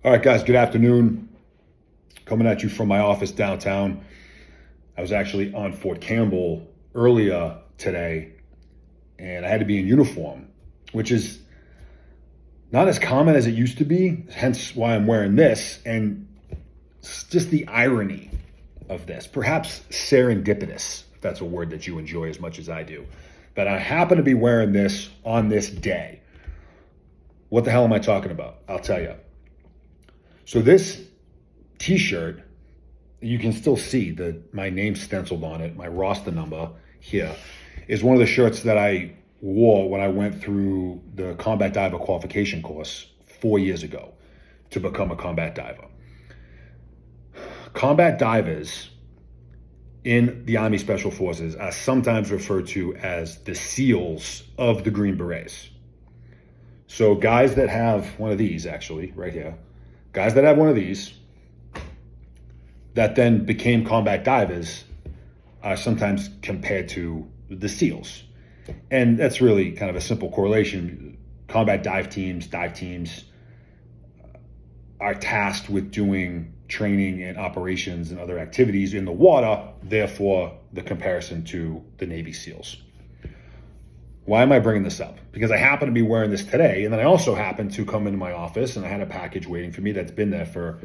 All right, guys, good afternoon. Coming at you from my office downtown. I was actually on Fort Campbell earlier today, and I had to be in uniform, which is not as common as it used to be, hence why I'm wearing this. And just the irony of this, perhaps serendipitous, if that's a word that you enjoy as much as I do, that I happen to be wearing this on this day. What the hell am I talking about? I'll tell you. So this t-shirt, you can still see my name stenciled on it, my roster number here, is one of the shirts that I wore when I went through the combat diver qualification course 4 years ago to become a combat diver. Combat divers in the Army Special Forces are sometimes referred to as the SEALs of the Green Berets. So guys that have one of these, actually, right here, guys that have one of these that then became combat divers are sometimes compared to the SEALs. And that's really kind of a simple correlation. Combat dive teams are tasked with doing training and operations and other activities in the water, therefore the comparison to the Navy SEALs. Why am I bringing this up? Because I happen to be wearing this today, and then I also happen to come into my office and I had a package waiting for me that's been there for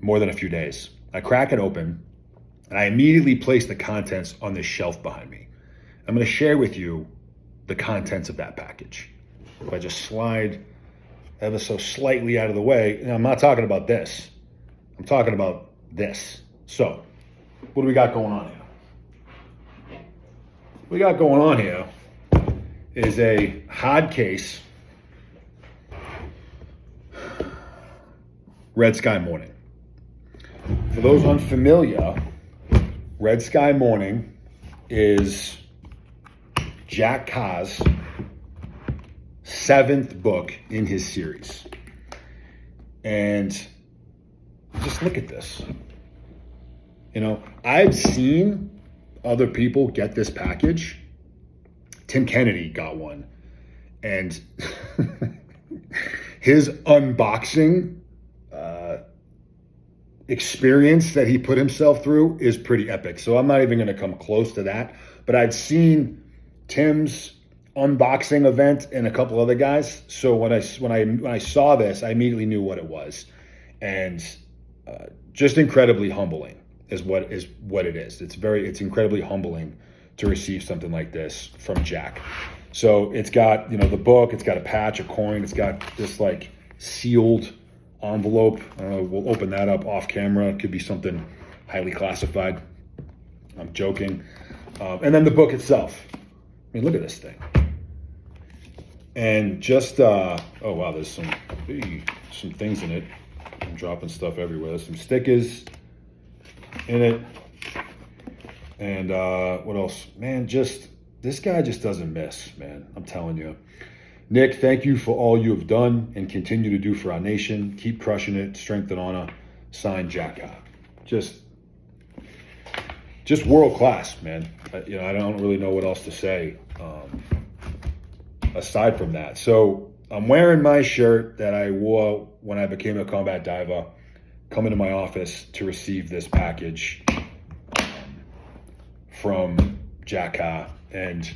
more than a few days. I crack it open and I immediately place the contents on this shelf behind me. I'm going to share with you the contents of that package. If I just slide ever so slightly out of the way, and I'm not talking about this. I'm talking about this. So, what do we got going on here? What we got going on here is a hard case Red Sky Mourning. For those unfamiliar, Red Sky Mourning is Jack Carr's 7th book in his series. And just look at this. You know, I've seen other people get this package. Tim Kennedy got one. And his unboxing experience that he put himself through is pretty epic. So I'm not even going to come close to that. But I'd seen Tim's unboxing event and a couple other guys. So when I saw this, I immediately knew what it was. And just incredibly humbling is what it is. It's incredibly humbling to receive something like this from Jack. So it's got, the book, it's got a patch, a coin, it's got this like sealed envelope. I don't know, we'll open that up off camera. It could be something highly classified. I'm joking. And then the book itself. I mean, look at this thing. And just, oh wow, there's some things in it. I'm dropping stuff everywhere. There's some stickers in it. And what else? Man, this guy just doesn't miss, man. I'm telling you. Nick, thank you for all you have done and continue to do for our nation. Keep crushing it. Strength and honor. Signed, Jack Carr. Just world class, man. I don't really know what else to say aside from that. So I'm wearing my shirt that I wore when I became a combat diver, coming to my office to receive this package from Jack Carr. And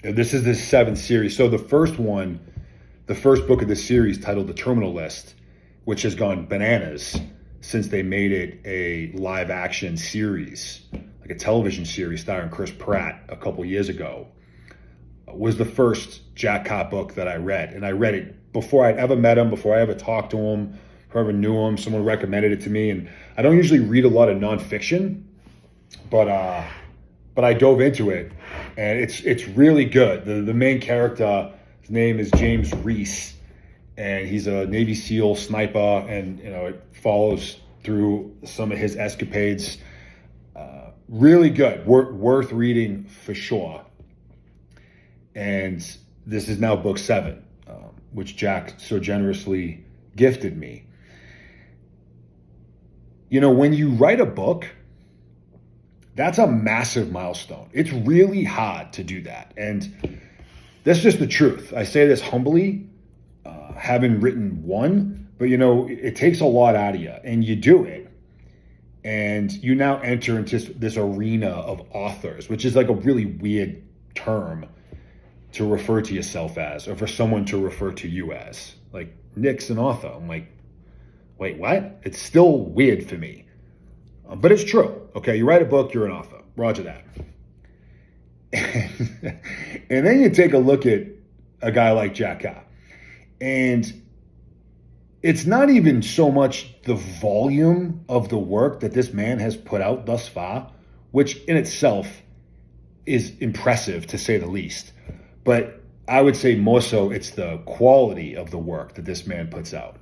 this is the 7th series. So the first book of this series, titled The Terminal List, which has gone bananas since they made it a live action series, like a television series starring Chris Pratt a couple years ago, was the first Jack Carr book that I read. And I read it before I'd ever met him, before I ever talked to him, before I ever knew him. Someone recommended it to me. And I don't usually read a lot of nonfiction, but I dove into it, and it's really good. The main character, his name is James Reese, and he's a Navy SEAL sniper, and it follows through some of his escapades. Really good, worth reading for sure. And this is now book 7, which Jack so generously gifted me. When you write a book, that's a massive milestone. It's really hard to do that. And that's just the truth. I say this humbly, having written one, But, it takes a lot out of you, and you do it. And you now enter into this arena of authors, which is like a really weird term to refer to yourself as, or for someone to refer to you as. Like, Nick's an author. I'm like, wait, what? It's still weird for me. But it's true. Okay, you write a book, you're an author. Roger that. And then you take a look at a guy like Jack Carr. And it's not even so much the volume of the work that this man has put out thus far, which in itself is impressive to say the least. But I would say more so it's the quality of the work that this man puts out.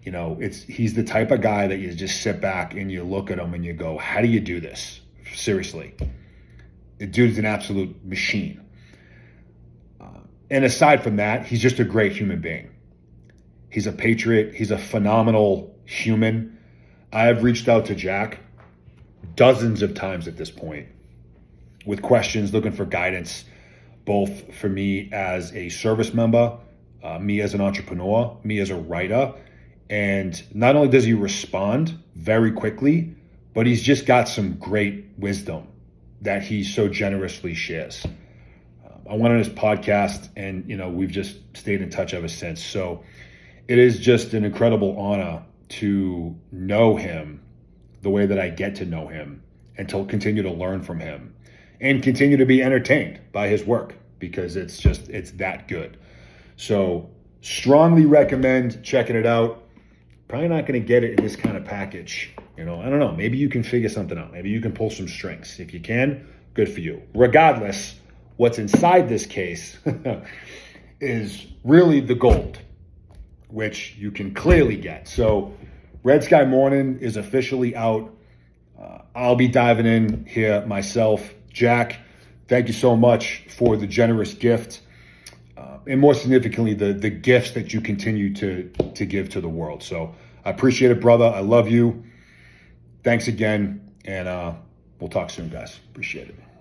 He's the type of guy that you just sit back and you look at him and you go, how do you do this? Seriously. The dude's an absolute machine. And aside from that, he's just a great human being. He's a patriot. He's a phenomenal human. I have reached out to Jack dozens of times at this point with questions, looking for guidance, both for me as a service member, me as an entrepreneur, me as a writer. And not only does he respond very quickly, but he's just got some great wisdom that he so generously shares. I went on his podcast, and we've just stayed in touch ever since. So it is just an incredible honor to know him the way that I get to know him, and to continue to learn from him and continue to be entertained by his work, because it's that good. So strongly recommend checking it out. Probably not going to get it in this kind of package. I don't know. Maybe you can figure something out. Maybe you can pull some strings. If you can, good for you. Regardless, what's inside this case is really the gold, which you can clearly get. So Red Sky Mourning is officially out. I'll be diving in here myself. Jack, thank you so much for the generous gift. And more significantly, the gifts that you continue to give to the world. So I appreciate it, brother. I love you. Thanks again. And we'll talk soon, guys. Appreciate it.